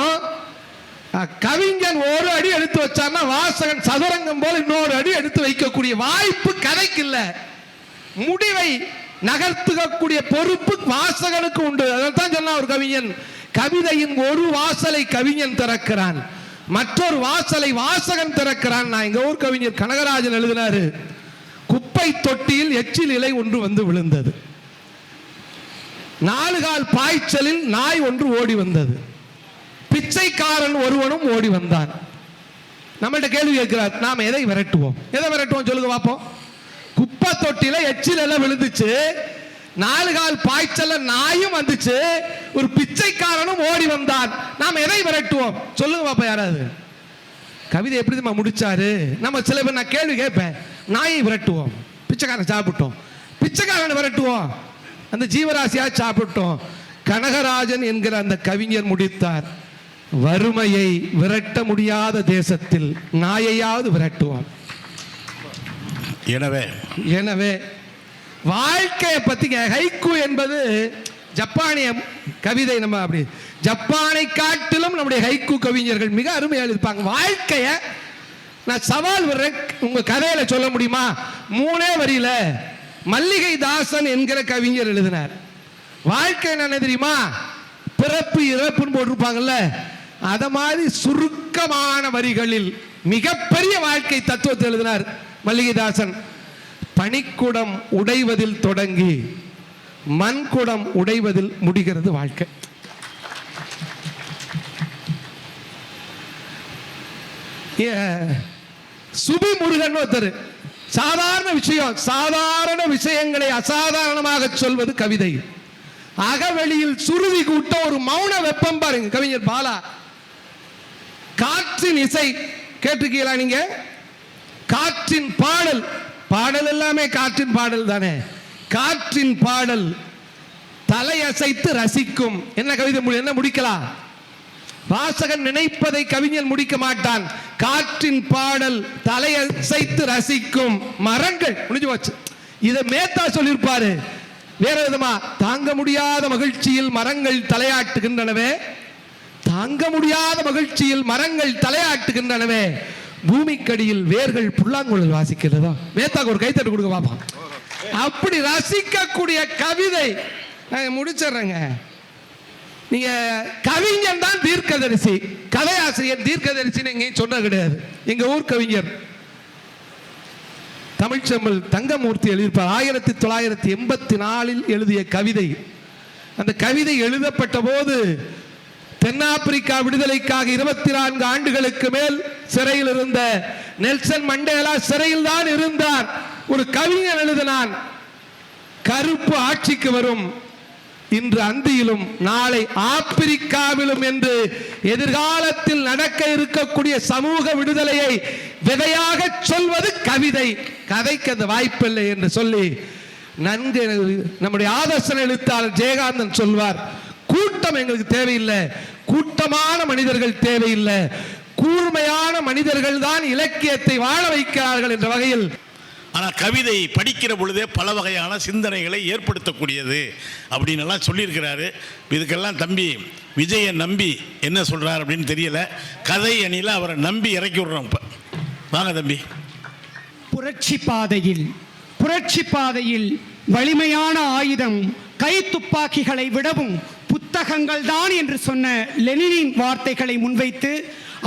கவிஞன் ஒரு அடி எடுத்து வச்சான்னா வாசகன் சதுரங்கம் போல இன்னொரு அடி எடுத்து வைக்கக்கூடிய வாய்ப்பு கதைக்கு இல்ல. முடிவை நகர்த்துக்கக்கூடிய பொறுப்பு வாசகனுக்கு உண்டு. அதான் சொன்ன ஒரு கவிஞன், கவிதையின் ஒரு வாசலை கவிஞன் திறக்கிறான், மற்றொரு வாசலை வாசகன் திறக்கிறான். நான் எங்க ஊர் கவிஞர் கனகராஜன் எழுதினாரு, குப்பை தொட்டியில் எச்சில் இலை ஒன்று வந்து விழுந்தது, 4 கால் பாய்ச்சலில் நாய் ஒன்று ஓடி வந்தது, பிச்சைக்காரன் ஒருவனும் ஓடி வந்தான். நம்மள்ட்ட கேள்வி கேட்கிறார், நாம எதை விரட்டுவோம்? எதை விரட்டுவோம் சொல்லுங்க பாப்போம். குப்பை தொட்டில எச்சில் எல்லாம் விழுந்துச்சு, 4 கால் பாய்ச்சல நாயும் வந்துச்சு, ஒரு பிச்சைக்காரனும் ஓடி வந்தான். நாம் எதை விரட்டுவோம் சொல்லுங்க பாப்பா. யாராவது கவிதை எப்படி நம்ம முடிச்சாரு? நம்ம சில பேர் நான் கேள்வி கேட்பேன், நாயை விரட்டுவோம், பிச்சைக்காரன் சாப்பிட்டோம், பிச்சைக்காரன் விரட்டுவோம், அந்த ஜீவராசியா சாப்பிட்டோம். கனகராஜன் என்கிற அந்த கவிஞர் முடித்தார், வறுமையை விரட்ட முடியாத தேசத்தில் நாயையாவது விரட்டுவோம். எனவே வாழ்க்கையை பத்தி ஹைக்கூ என்பது ஜப்பானிய கவிதை. நம்ம அப்படி ஜப்பானை காட்டிலும் நம்முடைய ஹைக்கூ கவிஞர்கள் மிக அருமையாக எழுதிப்பாங்க. வாழ்க்கைய நான் சவால் விடுறேன், உங்க கதையில சொல்ல முடியுமா? 3 வரியில மல்லிகை தாசன் என்கிற கவிஞர் எழுதினார். வாழ்க்கை என்ன தெரியுமா? பிறப்பு இறப்புன்னு போட்டிருப்பாங்கல்ல, அத மாதிரி சுருக்கமான வரிகளில் மிகப்பெரிய வாழ்க்கை தத்துவத்தை எழுதினார் மல்லிகைதாசன். பனிக்குடம் உடைவதில் தொடங்கி மண்குடம் உடைவதில் முடிகிறது வாழ்க்கை. சுபி முருகன் ஒருத்தர், சாதாரண விஷயங்களை அசாதாரணமாக சொல்வது கவிதை. அகவெளியில் சுருதி கூட்ட ஒரு மௌன வெப்பம் பாருங்க. கவிஞர் பாலா, காற்றின் இசை கேட்டிருக்கீங்களா நீங்க? காற்றின் பாடல், பாடல் எல்லாமே காற்றின் பாடல் தானே. காற்றின் பாடல் தலையசைத்து ரசிக்கும். என்ன கவிதை என்ன முடிக்கலாம்? வாசகன் நினைப்பதை கவிஞன் முடிக்க மாட்டான். காற்றின் பாடல் தலையசைத்து ரசிக்கும் மரங்கள். முடிஞ்சு போச்சு. இதை மேத்தா சொல்லியிருப்பாரு வேற விதமா. தாங்க முடியாத மகிழ்ச்சியில் மரங்கள் தலையாட்டுகின்றனவே, தாங்க முடியாத மகிழ்ச்சியில் மரங்கள் தலையாட்டுகின்றனவே, பூமிக்கடியில் வேர்கள் புல்லாங்குழல் வாசிக்கிறதா. மேத்தாக்கு ஒரு கைத்தட்டு கொடுக்க பாப்பா. அப்படி ரசிக்கக்கூடிய கவிதை முடிச்சிடுறேங்க. நீங்க கவிஞன் தான் தீர்க்கதரிசி, கதையாசிரியர் தீர்க்கதரிசின்னு எங்கேயும் சொன்ன கிடையாது. எங்க ஊர் கவிஞர் தமிழ்ச்செம்மல் தங்கமூர்த்தி எழுதியிருப்பார். 1984 எழுதிய கவிதை. அந்த கவிதை எழுதப்பட்ட போது தென்னாப்பிரிக்கா விடுதலைக்காக 24 ஆண்டுகளுக்கு மேல் சிறையில் இருந்த நெல்சன் மண்டேலா சிறையில் தான் இருந்தார். ஒரு கவிஞன் எழுதினான், கருப்பு ஆட்சிக்கு வரும், இன்று அந்தியிலும் நாளை ஆப்பிரிக்காவிலும் என்று எதிர்காலத்தில் நடக்க இருக்கக்கூடிய சமூக விடுதலையை விதையாக சொல்வது கவிதை. கதைக்கு அந்த வாய்ப்பில்லை என்று சொல்லி நன்கு நம்முடைய ஆதர்சன எழுத்தாளர் ஜெயகாந்தன் சொல்வார், கூட்டம் எங்களுக்கு தேவையில்லை, கூட்டமான மனிதர்கள் தேவையில்லை, கூர்மையான மனிதர்கள் தான் இலக்கியத்தை வாழ வைக்கிறார்கள் என்ற வகையில். ஆனால் கவிதை படிக்கிற பொழுதே பல வகையான சிந்தனைகளை ஏற்படுத்தக்கூடியது அப்படின்னு எல்லாம் சொல்லியிருக்கிறாரு. இதுக்கெல்லாம் தம்பி விஜயை நம்பி என்ன சொல்கிறார் அப்படின்னு தெரியல. கதை அணியில் அவரை நம்பி இறக்கி விடுறோம். இப்போ வாங்க தம்பி. புரட்சி பாதையில் வலிமையான ஆயுதம் கை துப்பாக்கிகளை விடவும் புத்தகங்கள் தான் என்று சொன்ன லெனினின் வார்த்தைகளை முன்வைத்து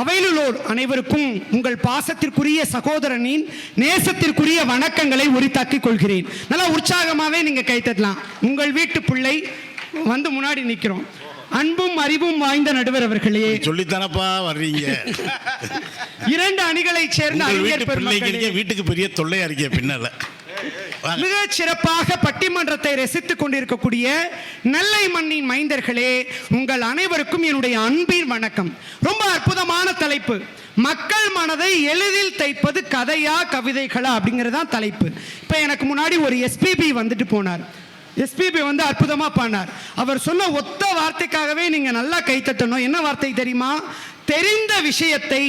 அவையிலுள்ளோர் அனைவருக்கும் உங்கள் பாசத்திற்குரிய சகோதரனின் நேசத்திற்குரிய வணக்கங்களை உரித்தாக்கிக் கொள்கிறேன். நல்லா உற்சாகமாகவே நீங்க கைத்தட்டலாம். உங்கள் வீட்டு பிள்ளை வந்து முன்னாடி நிற்கிறோம். அன்பும் அறிவும் வாய்ந்த நடுவர் அவர்களே, சொல்லித்தானப்பா வர்றீங்க. 2 அணிகளைச் சேர்ந்த அறிஞர் பெருமக்களே, வீட்டுக்கு பெரிய தொல்லையா இருக்கே பின்னால. மிக சிறப்பாக பட்டிமன்றத்தை ரசித்துக் கொண்டிருக்கக்கூடிய நெல்லை மண்ணின் மைந்தர்களே, உங்கள் அனைவருக்கும் என்னுடைய அன்பின் வணக்கம். ரொம்ப அற்புதமான தலைப்பு. மக்கள் மனதை எளிதில் தைப்பது கதையா கவிதைகளா அப்படிங்கறதான் தலைப்பு. இப்ப எனக்கு முன்னாடி ஒரு எஸ்பிபி வந்துட்டு போனார். எஸ்பிபி வந்து அற்புதமா பாடினார். அவர் சொன்ன ஒத்த வார்த்தைக்காகவே நீங்க நல்லா கைத்தட்டணும். என்ன வார்த்தை தெரியுமா? தெரிந்த விஷயத்தை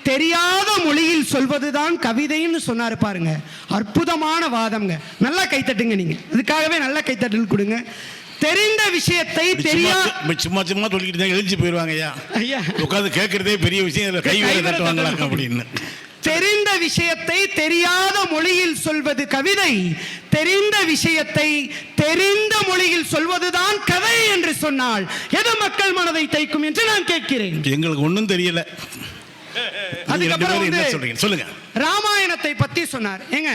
தெரியாத மொழியில் சொல்வதுதான் கவிதைன்னு சொன்னாரு பாருங்க. அற்புதமான வாதம்ங்க. நல்லா கைத்தட்டுங்க. நீங்க இதுக்காகவே நல்ல கைத்தட்டல் கொடுங்க. தெரிந்த விஷயத்தை சும்மா சும்மா சொல்லிக்கிட்டு தான் எழுந்து போயிடுவாங்க. ஐயா உட்காந்து கேட்கறதே பெரிய விஷயம், இதுல கை வேலை தட்டுவாங்களாங்க அப்படின்னு. தெரிந்த விஷயத்தை தெரியாத மொழியில் சொல்வது கவிதை, தெரிந்த விஷயத்தை தெரிந்த மொழியில் சொல்வதுதான் கதை என்று சொன்னால் எது மக்கள் மனதை தைக்கும் என்று நான் கேட்கிறேன். எங்களுக்கு ஒன்றும் தெரியல. அதுக்கப்புறம் என்ன சொல்றீங்க சொல்லுங்க. ராமாயணத்தை பத்தி சொன்னார். ஏங்க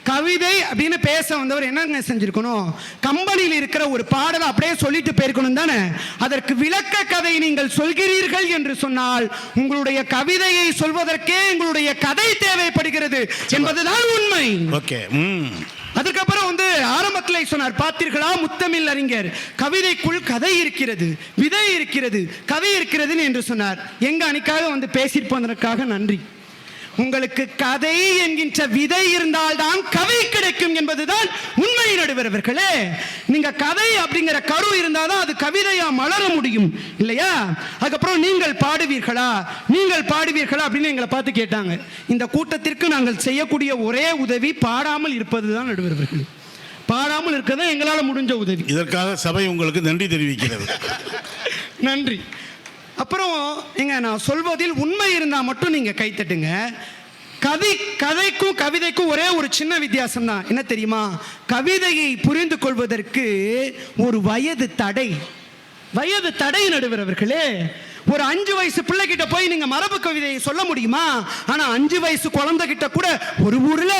கவிதை அப்படின்னு பேச வந்தவர் என்ன செஞ்சிருக்கணும்? கம்பெனியில் இருக்கிற ஒரு பாடலை அப்படியே சொல்லிட்டு போயிருக்கணும் தானே. அதற்கு விளக்க கதை நீங்கள் சொல்கிறீர்கள் என்று சொன்னால் உங்களுடைய கவிதையை சொல்வதற்கே உங்களுடைய கதை தேவைப்படுகிறது என்பதுதான் உண்மை. ஓகே. அதுக்கப்புறம் ஆரம்பத்தில் சொன்னார், பார்த்தீர்களா முத்தமிழ் அறிஞர், கவிதைக்குள் கதை இருக்கிறது, விதை இருக்கிறது, கதை இருக்கிறது என்று சொன்னார். எங்க அன்னைக்காக பேசிட்டு போனதற்காக நன்றி. உங்களுக்கு கதை என்கின்ற விதை இருந்தால்தான் கவி கிடைக்கும் என்பதுதான் உண்மை நடுவர் அவர்களே. நீங்க கதை அப்படிங்கிற கரு இருந்தாதான் அது கவிதையா மலர முடியும் இல்லையா? அதுக்கப்புறம் நீங்கள் பாடுவீர்களா அப்படின்னு எங்களை பார்த்து கேட்டாங்க. இந்த கூட்டத்திற்கு நாங்கள் செய்யக்கூடிய ஒரே உதவி பாடாமல் இருப்பதுதான் நடுவர் அவர்களே. பாடாமல் இருக்கிறது எங்களால் முடிஞ்ச உதவி. இதற்காக சபை உங்களுக்கு நன்றி தெரிவிக்கிறது. நன்றி. அப்புறம் நான் சொல்வதில் உண்மை இருந்தால் மட்டும் நீங்க கைத்தட்டுங்க. கதைக்கும் கவிதைக்கும் ஒரே ஒரு சின்ன வித்தியாசம் தான். என்ன தெரியுமா? கவிதையை புரிந்து கொள்வதற்கு ஒரு வயது தடை நடுவர் அவர்களே. ஒரு 5 வயசு பிள்ளை கிட்ட போய் நீங்க மரபு கவிதையை சொல்ல முடியுமா? ஆனா 5 வயசு குழந்தை கிட்ட கூட ஒரு ஊர்ல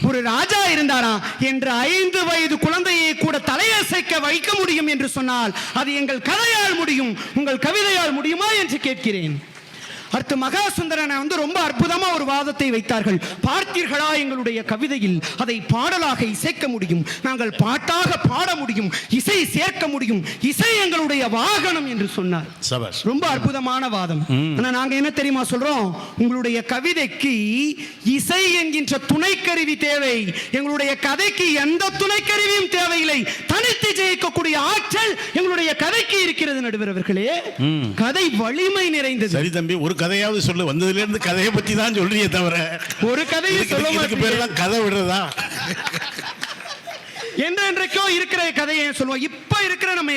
ஒரு ராஜா இருந்தாராம் என்று 5 வயது குழந்தையை கூட தலையசைக்க வைக்க முடியும் என்று சொன்னால் அது எங்கள் கதையால் முடியும், உங்கள் கவிதையால் முடியுமா என்று கேட்கிறேன். அடுத்து மகாசுந்தரனை ரொம்ப அற்புதமா ஒரு வாதத்தை வைத்தார்கள். பார்த்தீர்களா, எங்களுடைய கவிதையில் அதை பாடலாக இசைக்க முடியும், நாங்கள் பாட்டாக பாட முடியும், இசை சேர்க்க முடியும், இசை எங்களுடைய வாகனம் என்று சொன்னார். ரொம்ப அற்புதமான வாதம். ஆனா நாங்க என்ன தெரியுமா சொல்றோம்? உங்களுடைய கவிதைக்கு இசை என்கின்ற துணைக்கருவி தேவை, எங்களுடைய கதைக்கு எந்த துணைக்கருவியும் தேவையில்லை. தனித்து ஜெயிக்கக்கூடிய ஆற்றல் எங்களுடைய கதைக்கு இருக்கிறது நடுவர் அவர்களே. கதை வலிமை நிறைந்தது. சரி தம்பி, ஒரு கதையாவது சொல்லு. வந்ததுல இருந்து கதையை பத்தி தான் சொல்றீங்க தவிர ஒரு கதையை சொல்ல மாட்டீங்க. பேர் தான் கதை விடுறதா? என்றைக்கோ இருக்கிற கதையை சொல்லுவோம். இப்ப இருக்கிற நம்ம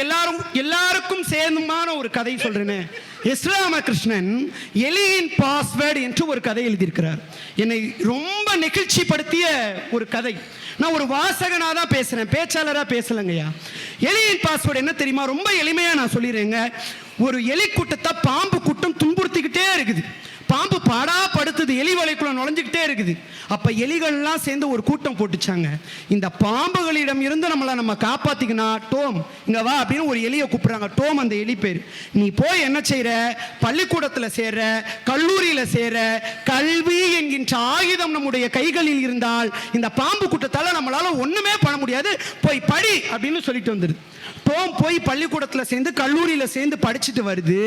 எல்லாருக்கும் சேர்ந்துமான ஒரு கதை சொல்றேன்னு. எஸ் ராமகிருஷ்ணன் எலியின் பாஸ்வேர்டு என்று ஒரு கதை எழுதியிருக்கிறார். என்னை ரொம்ப நெகிழ்ச்சி படுத்திய ஒரு கதை. நான் ஒரு வாசகனா தான் பேசுறேன், பேச்சாளரா பேசலங்கய்யா. எலியின் பாஸ்வேர்டு என்ன தெரியுமா? ரொம்ப எளிமையா நான் சொல்லிடுறேங்க. ஒரு எலி கூட்டத்தை பாம்பு கூட்டம் துன்புறுத்திக்கிட்டே இருக்குது. பாம்பு பாடா படுத்துது, எலி வலைக்குள்ள நுழைஞ்சுக்கிட்டே இருக்குது. அப்ப எலிகள்லாம் சேர்ந்து ஒரு கூட்டம் போட்டுச்சாங்க. இந்த பாம்புகளிடம் இருந்து நம்ம காப்பாத்திக்கணும், டோம் இங்க வா அப்படின்னு ஒரு எலியை கூப்பிடுறாங்க. டோம் அந்த எலி பேர். நீ போய் என்ன செய்யற? பள்ளிக்கூடத்துல சேர்ற, கல்லூரியில சேர்ற. கல்வி என்கின்ற ஆயுதம் நம்முடைய கைகளில் இருந்தால் இந்த பாம்பு கூட்டத்தால நம்மளால ஒண்ணுமே பண்ண முடியாது, போய் படி அப்படின்னு சொல்லிட்டு வந்துடுது. டோம் போய் பள்ளிக்கூடத்தில் சேர்ந்து கல்லூரியில் சேர்ந்து படிச்சுட்டு வருது.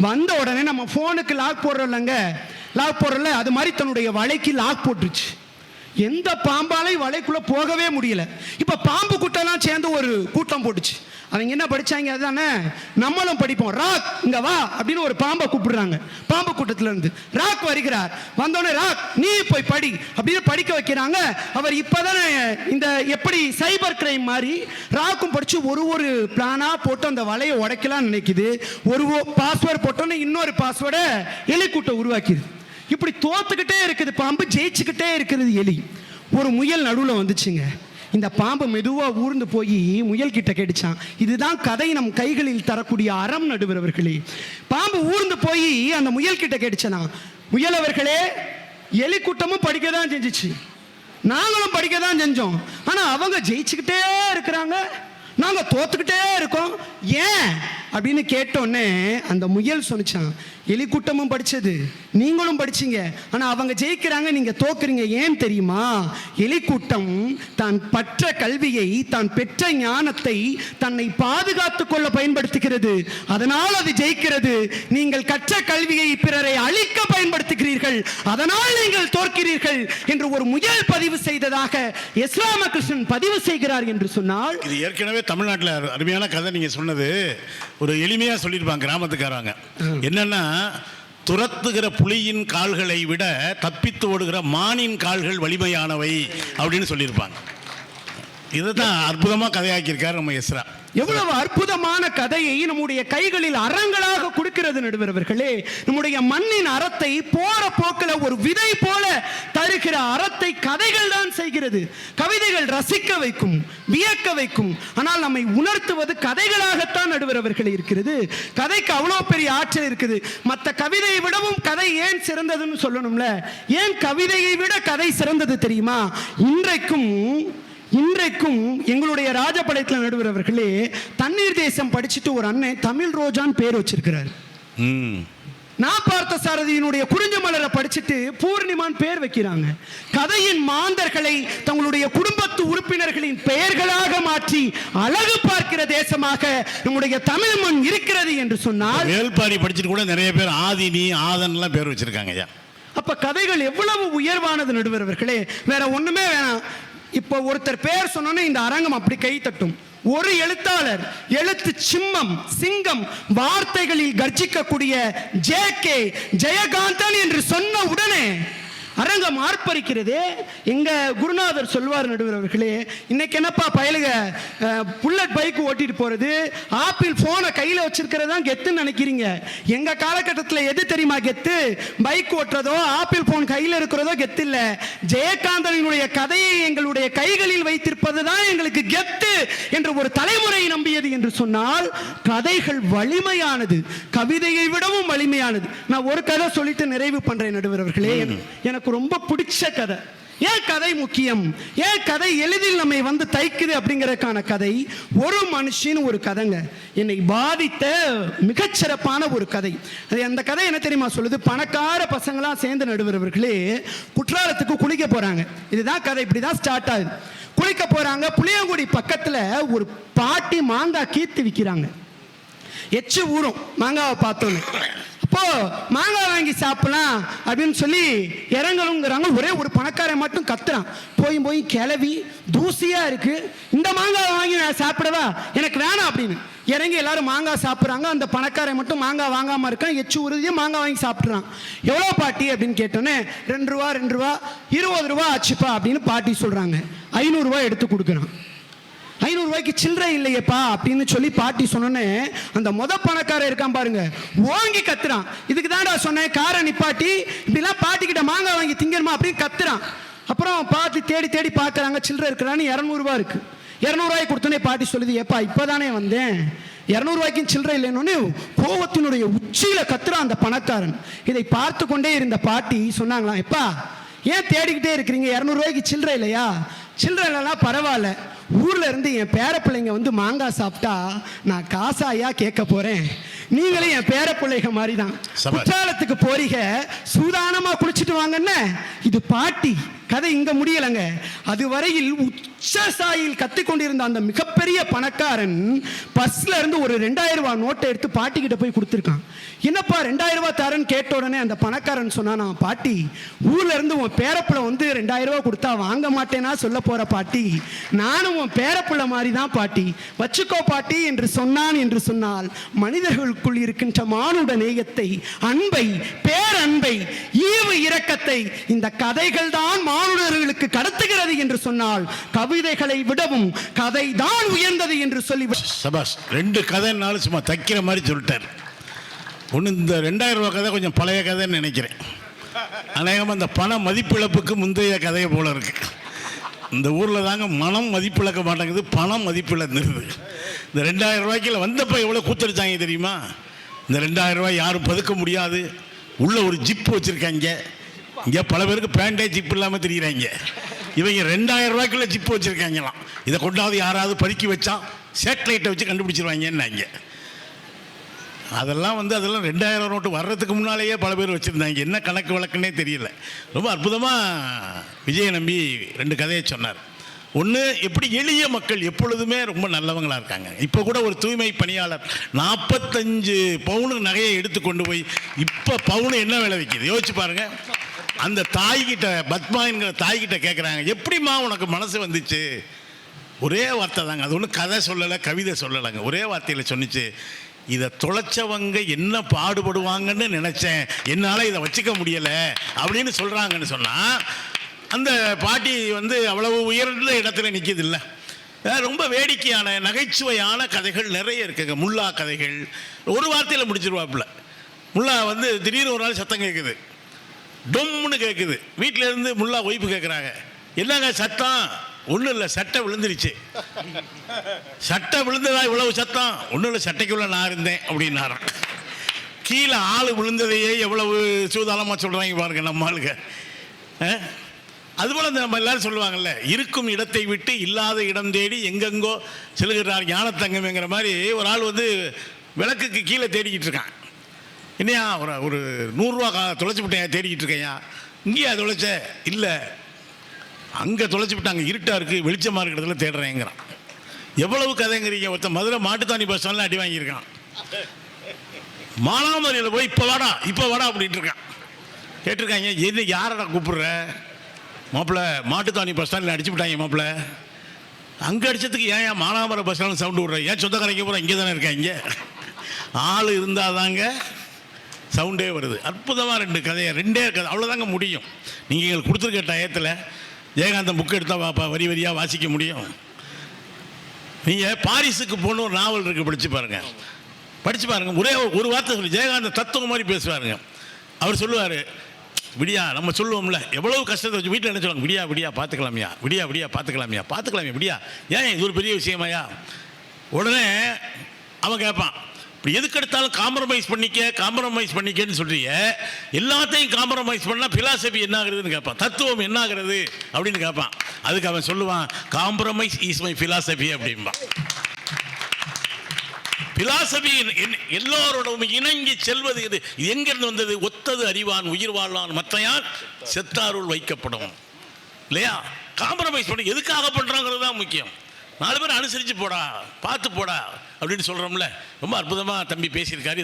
வந்த உடனே நம்ம ஃபோனுக்கு லாக் போடுறோம்ல, அது மாதிரி தன்னுடைய வலைக்கு லாக் போட்டுருச்சு. எந்த பாம்பாலையும் வலைக்குள்ள போகவே முடியல. இப்ப பாம்பு கூட்டம்லாம் சேர்ந்து ஒரு கூட்டம் போட்டுச்சு. அவங்க என்ன படிச்சாங்க? அதுதானே நம்மளும் படிப்போம். ராக் இங்க வா அப்படின்னு ஒரு பாம்பை கூப்பிடுறாங்க. பாம்பு கூட்டத்துல இருந்து ராக் வருகிறார். வந்தோடனே ராக் நீ போய் படி அப்படின்னு படிக்க வைக்கிறாங்க. அவர் இப்பதானே இந்த எப்படி சைபர் கிரைம் மாதிரி ராக்கும் படிச்சு ஒரு பிளானா போட்டு அந்த வலையை உடைக்கலாம் நினைக்குது. ஒரு பாஸ்வேர்டு போட்டோன்னு இன்னொரு பாஸ்வேர்டை எலி கூட்டம் உருவாக்கிது. இப்படி தோத்துக்கிட்டே இருக்குது பாம்பு, ஜெயிச்சுக்கிட்டே இருக்குது எலி. ஒரு முயல் நடுவில் வந்துச்சுங்க. இந்த பாம்பு மெதுவா ஊர்ந்து போய் முயல் கிட்ட கேட்டுச்சான். இதுதான் கதை நம் கைகளில் தரக்கூடிய அறம் நடுவர் அவர்களே. பாம்பு ஊர்ந்து போய் அந்த முயல் கிட்ட கேட்டுச்சனா, முயல் அவர்களே, எலி கூட்டமும் படிக்க தான் செஞ்சிச்சு, நாங்களும் படிக்க தான் செஞ்சோம். ஆனா அவங்க ஜெயிச்சுக்கிட்டே இருக்கிறாங்க, நாங்க தோத்துக்கிட்டே இருக்கோம், ஏன் அப்படின்னு கேட்டோன்னே அந்த முயல் சொன்னிச்சான், எலி கூட்டமும் படிச்சது, நீங்களும் படிச்சீங்க, ஆனா அவங்க ஜெயிக்கிறாங்க, நீங்க தோக்குறீங்க. ஏன் தெரியுமா? எலி கூட்டம் தான் பற்ற கல்வியை, தான் பெற்ற ஞானத்தை தன்னை பாதுகாத்துக் கொள்ள பயன்படுத்துகிறது, அதனால் அது ஜெயிக்கிறது. நீங்கள் கற்ற கல்வியை பிறரை அழிக்க பயன்படுத்துகிறீர்கள், அதனால் நீங்கள் தோற்கிறீர்கள் என்று ஒரு முயல் பதிவு செய்ததாக எஸ் ராமகிருஷ்ணன் பதிவு செய்கிறார் என்று சொன்னால், இது ஏற்கனவே தமிழ்நாட்டில் அருமையான கதை. நீங்க சொன்னது ஒரு எளிமையா சொல்லியிருப்பாங்க கிராமத்துக்காரங்க. என்னன்னா, துரத்துகிற புலியின் கால்களை விட தப்பித்து ஓடுகிற மானின் கால்கள் வலிமையானவை அப்படின்னு சொல்லியிருப்பாங்க. இதை தான் அற்புதமாக கதையாக்கியிருக்காரு நம்ம எஸ்ரா. எவ்வளவு அற்புதமான கதையை நம்முடைய கைகளில் அறங்களாக கொடுக்கிறது நடுவர் அவர்களே. நம்முடைய மண்ணின் அறத்தை போற போக்கில் ஒரு விதை போல தருகிற அறத்தை கதைகள் தான் செய்கிறது. கவிதைகள் ரசிக்க வைக்கும், வியக்க வைக்கும். ஆனால் நம்மை உணர்த்துவது கதைகளாகத்தான் நடுவர் அவர்களே இருக்கிறது. கதைக்கு அவ்வளவு பெரிய ஆற்றல் இருக்குது. மற்ற கவிதையை விடவும் கதை ஏன் சிறந்ததுன்னு சொல்லணும்ல. ஏன் கவிதையை விட கதை சிறந்தது தெரியுமா? இன்றைக்கும் எங்களுடைய ராஜபாளையத்தில் நடுவர் அவர்களே தண்ணீர் தேசம் படிச்சுட்டு ஒரு அண்ணன் தமிழ் ரோஜான் பேர் வச்சிருக்கிறார். நான் பார்த்த சாரதியினுடைய குறிஞ்ச மலரை படிச்சுட்டு பூர்ணிமான் பேர் வைக்கிறாங்க. கதையின் மாந்தர்களை தங்களுடைய குடும்பத்து உறுப்பினர்களின் பெயர்களாக மாற்றி அழகு பார்க்கிற தேசமாக நம்முடைய தமிழ் மண் இருக்கிறது என்று சொன்னால், வேல்பாரி படிச்சுட்டு கூட நிறைய பேர் ஆதினி ஆதன்லாம் பேர் வச்சிருக்காங்க. அப்ப கதைகள் எவ்வளவு உயர்வானது நடுவர் அவர்களே. வேற ஒண்ணுமே வேணாம். இப்போ ஒருத்தர் பேர் சொன்னோன்னே இந்த அரங்கம் அப்படி கை தட்டும். ஒரு எழுத்தாளர் எழுத்து சிங்கம் வார்த்தைகளில் கர்ஜிக்கக்கூடிய ஜே.கே. ஜெயகாந்தன் என்று சொன்ன உடனே அரங்கம் ஆர்ப்பரிக்கிறது. எங்க குருநாதர் சொல்வார் நடுவர் அவர்களே, இன்னைக்கு என்னப்பா பயலுக புல்லட் பைக் ஓட்டிட்டு போறது, ஆப்பிள் போனை கையில வச்சிருக்கிறது தான் கெத்துன்னு நினைக்கிறீங்க. எங்க காலகட்டத்தில் எது தெரியுமா கெத்து? பைக் ஓட்டுறதோ ஆப்பிள் போன் கையில இருக்கிறதோ கெத்து இல்ல. ஜெயகாந்தனுடைய கதையை எங்களுடைய கைகளில் வைத்திருப்பது தான் எங்களுக்கு கெத்து என்று ஒரு தலைமுறை நம்பியது என்று சொன்னால், கதைகள் வலிமையானது, கவிதையை விடவும் வலிமையானது. நான் ஒரு கதை சொல்லிட்டு நிறைவு பண்றேன் நடுவர் அவர்களே. எனக்கு ரொம்ப பிடிச்ச கதை. ஏன் கதை முக்கியம், ஏன் கதை எளிதில் நம்மை வந்து தைக்குது அப்படிங்கறதுக்கான கதை ஒரு மனுஷன் ஒரு கதைங்க. என்னை பாதித்த மிகச்சிறப்பான ஒரு கதை. அது அந்த கதை என்ன தெரியுமா சொல்லுது? பணக்கார பசங்களா சேர்ந்து நடுவர்களே குற்றாலத்துக்கு குளிக்க போறாங்க. இதுதான் கதை. இப்படிதான் ஸ்டார்ட் ஆகுது. குளிக்க போறாங்க. புளியங்குடி பக்கத்துல ஒரு பாட்டி மாங்காய் கீத்து விற்கிறாங்க. எச்சு ஊறும் மாங்காவை பார்த்தோன்னு. அப்போ மாங்காய் வாங்கி சாப்பிடலாம் அப்படின்னு சொல்லி இறங்கலுங்கிறாங்க. ஒரே ஒரு பணக்காரன் மட்டும் கத்துறான், போய் கிளவி தூசியா இருக்கு, இந்த மாங்காய் வாங்கி நான் சாப்பிடவா, எனக்கு வேணாம் அப்படின்னு. இறங்கி எல்லாரும் மாங்காய் சாப்பிட்றாங்க. அந்த பணக்காரன் மட்டும் மாங்காய் வாங்காம இருக்கான். எச்சு உறுதியாக மாங்காய் வாங்கி சாப்பிட்றான். எவ்வளோ பாட்டி அப்படின்னு கேட்டோன்னே 2 ரூபா 20 ரூபா ஆச்சுப்பா அப்படின்னு பாட்டி சொல்றாங்க. 500 ரூபாய் எடுத்து கொடுக்குறான். 500 ரூபாய்க்கு சில்லறை இல்லையப்பா அப்படின்னு சொல்லி பாட்டி சொன்னோன்னே அந்த பணக்காரன் இருக்கான் பாருங்க, ஓங்கி கத்துறான். இதுக்கு தான்டா சொன்னேன் காரை நிப்பாட்டி இப்படிலாம் பாட்டி கிட்ட மாங்காய் வாங்கி திங்கணுமா அப்படின்னு கத்துறான். அப்புறம் பாட்டி தேடி பார்க்கறாங்க, சில்லறை இருக்கிறான்னு 200 ரூபாய் இருக்கு. 200 ரூபாய் கொடுத்தோன்னே பாட்டி சொல்லுது, ஏப்பா இப்பதானே வந்தேன், 200 ரூபாய்க்கும் சில்லறை இல்லைன்னு கோபத்தினுடைய உச்சியில கத்துறான் அந்த பணக்காரன். இதை பார்த்து கொண்டே இருந்த பாட்டி சொன்னாங்களாம், எப்பா ஏன் தேடிக்கிட்டே இருக்கிறீங்க, 200 ரூபாய்க்கு சில்லறை இல்லையா? சில்லறை இல்லைனா பரவாயில்ல, ஊர்ல இருந்து என் பேர பிள்ளைங்க வந்து மாங்காய் சாப்பிட்டா நான் காசாயா கேட்க போறேன், நீங்களும் என் பேர பிள்ளைங்க மாதிரி தான் குற்றாலத்துக்கு போறீங்க, சூதானமா குளிச்சுட்டு வாங்கன்னு. இது பாட்டி கதை. இங்க முடியலங்க. அதுவரையில் உச்சசாயில் கத்திக்கொண்டிருந்த அந்த மிகப்பெரிய பணக்காரன் பஸ்ல இருந்து ஒரு 2000 ரூபாய் நோட்டை எடுத்து பாட்டி கிட்ட போய் கொடுத்துருக்கான். என்னப்பா 2000 ரூபாய் தரேன்னு கேட்ட உடனே அந்த பணக்காரன் சொன்னா, பாட்டி ஊர்ல இருந்து உன் பேரப்புள்ள வந்து 2000 ரூபாய் கொடுத்தா வாங்க மாட்டேன்னா சொல்ல போற பாட்டி, நானும் உன் பேரப்புள்ள மாதிரி தான் பாட்டி, வச்சுக்கோ பாட்டி என்று சொன்னான். என்று சொன்னால் மனிதர்களுக்குள் இருக்கின்ற மானுட நேயத்தை, அன்பை, பேரன்பை, ஈவு இரக்கத்தை இந்த கதைகள் தான் மானுடர்களுக்கு கடத்துகிறது என்று சொன்னால், கவிதைகளை விடவும் கதை தான் உயர்ந்தது என்று சொல்லி சபாஷ். 2 கதைனாலும் சும்மா தைக்கிற மாதிரி சொல்லிட்டார். ஒன்று இந்த 2000 ரூபாய் கதை கொஞ்சம் பழைய கதைன்னு நினைக்கிறேன். அநேகமாக இந்த பண மதிப்பிழப்புக்கு முந்தைய கதையை போல இருக்கு. இந்த ஊரில் தாங்க மனம் மதிப்பிழக்க மாட்டேங்குது, பணம் மதிப்பிழந்துருது. இந்த 2000 ரூபாய்க்கு வந்தப்போ எவ்வளோ கூத்தடிச்சாங்க தெரியுமா? இந்த 2000 ரூபாய் யாரும் பதுக்க முடியாது. உள்ள ஒரு ஜிப்பு வச்சுருக்காங்க. இங்கே பல பேருக்கு பேண்டே ஜிப் இல்லாமல் தெரியுறாங்க. இவங்க 2000 ரூபாய்க்குள்ள ஜிப்பு வச்சுருக்காங்களாம். இதை கொண்டாவது யாராவது பதுக்கி வச்சா சேட்டலைட்டை வச்சு கண்டுபிடிச்சிருவாங்கன்னாங்க. அதெல்லாம் 2000 நோட்டு வர்றதுக்கு முன்னாலேயே பல பேர் வச்சுருந்தாங்க. என்ன கணக்கு வழக்குன்னே தெரியல. ரொம்ப அற்புதமாக விஜய நம்பி 2 கதையை சொன்னார். ஒன்று, எப்படி எளிய மக்கள் எப்பொழுதுமே ரொம்ப நல்லவங்களாக இருக்காங்க. இப்போ கூட ஒரு தூய்மை பணியாளர் 45 பவுனு நகையை எடுத்து கொண்டு போய் இப்போ பவுனு என்ன விலை விற்கிது யோசிச்சு பாருங்க. அந்த தாய்கிட்ட, பத்மா என்கிற தாய்கிட்ட கேட்குறாங்க, எப்படிம்மா உனக்கு மனசு வந்துச்சு? ஒரே வார்த்தை தாங்க, அது ஒன்றும் கதை சொல்லலை, கவிதை சொல்லலைங்க. ஒரே வார்த்தையில் சொன்னிச்சு, இதை தொலைச்சவங்க என்ன பாடுபடுவாங்கன்னு நினச்சேன், என்னால் இதை வச்சுக்க முடியலை அப்படின்னு சொல்கிறாங்கன்னு சொன்னால், அந்த பாட்டி அவ்வளவு உயர்ந்த இடத்துல நிற்கிது இல்லை. ரொம்ப வேடிக்கையான நகைச்சுவையான கதைகள் நிறைய இருக்குங்க. முல்லா கதைகள் ஒரு வார்த்தையில் முடிச்சிருவாப்புல. முல்லா வந்து திடீர்னு ஒரு நாள் சத்தம் கேட்குது, டொம்னு கேட்குது. வீட்டில் இருந்து முல்லா ஒய்ஃபு கேட்குறாங்க, என்னங்க சத்தம்? ஒன்றும் இல்லை, சட்டை விழுந்துருச்சு. சட்டை விழுந்ததா இவ்வளவு சத்தம்? ஒன்றும் இல்லை, சட்டைக்குள்ள நான் இருந்தேன் அப்படின்னாராம். கீழே ஆள் விழுந்ததையே எவ்வளவு சூதாளமாக சொல்கிறாங்க பாருங்க நம்ம ஆளுங்க. அதுபோல் இந்த நம்ம எல்லாரும் சொல்லுவாங்கல்ல, இருக்கும் இடத்தை விட்டு இல்லாத இடம் தேடி எங்கெங்கோ செல்கிறார் ஞானத்தங்கம்ங்கிற மாதிரி ஒரு ஆள் வந்து விளக்குக்கு கீழே தேடிக்கிட்டு இருக்கான். என்னையா ஒரு 100 ரூபா தொலைச்சி விட்டேன், தேடிக்கிட்டு இருக்கேயா. இங்கேயா தொலைச்ச? இல்லை, அங்கே தொலைச்சி விட்டாங்க, இருட்டாக இருக்குது, வெளிச்சமாக இருக்கிறதுல தேடுறேங்கிறான். எவ்வளவு கதைங்கிறீங்க? ஒருத்தன் மதுரை மாட்டுத்தாணி பஸ் ஸ்டாண்டில் அடி வாங்கியிருக்கான். மானாமரியில் போய் இப்போ வாடா அப்படின்ட்டு இருக்கான். கேட்டிருக்காங்க, எது யாரடா கூப்பிடுற? மாப்பிள்ள மாட்டுத்தாணி பஸ் ஸ்டாண்டில் அடிச்சு விட்டாங்க மாப்பிள்ள. அங்கே அடித்ததுக்கு ஏன் மானாமரம் பஸ் ஸ்டாண்டில் சவுண்டு விட்ற? ஏன் சொந்தக்காரங்க பூரா இங்கே தானே இருக்கேன், இங்கே ஆள் இருந்தால் தாங்க சவுண்டே வருது. அற்புதமாக 2 கதையை 2 கதை அவ்வளோதாங்க முடியும். நீங்கள் எங்களுக்கு கொடுத்துருக்க டயத்தில் ஜெயகாந்தன் புக் எடுத்தால் வரி வரியாக வாசிக்க முடியும். நீங்கள் பாரிஸுக்கு போன ஒரு நாவல் இருக்குது, படித்து பாருங்கள். ஒரே ஒரு வார்த்தை சொல்லி ஜெயகாந்தன் தத்துவம் மாதிரி பேசுவாருங்க. அவர் சொல்லுவார், விடியா நம்ம சொல்லுவோம்ல, எவ்வளவு கஷ்டத்தை வச்சு வீட்டில் என்ன சொல்லுவாங்க, விடியா பார்த்துக்கலாமியா, விடியா பார்த்துக்கலாமியா, விடியா, ஏன் இது ஒரு பெரிய விஷயமாயா? உடனே அவன் கேட்பான், இப்படி எதுக்கு எடுத்தாலும் காம்ப்ரமைஸ் பண்ணிக்கன்னு சொல்றீங்க, எல்லாத்தையும் காம்ப்ரமைஸ் பண்ணால் பிலாசபி என்ன ஆகுறதுன்னு கேட்பான், தத்துவம் என்ன ஆகுறது அப்படின்னு கேட்பான். அதுக்கு அவன் சொல்லுவான், காம்ப்ரமைஸ் இஸ் மை பிலாசபி அப்படின்பான். பிலாசபி எல்லோரோட இணங்கி செல்வது. இது எங்கிருந்து வந்தது? ஒத்தது அறிவான் உயிர் வாழ்வான் மற்றையான் செத்தாருள் வைக்கப்படும். இல்லையா? காம்ப்ரமைஸ் பண்ணி எதுக்காக பண்றாங்கிறது தான் முக்கியம். 4 பேர் அனுசரித்து போடா, பார்த்து போடா அப்படின்னு சொல்கிறோம்ல. ரொம்ப அற்புதமாக தம்பி பேசியிருக்காரு.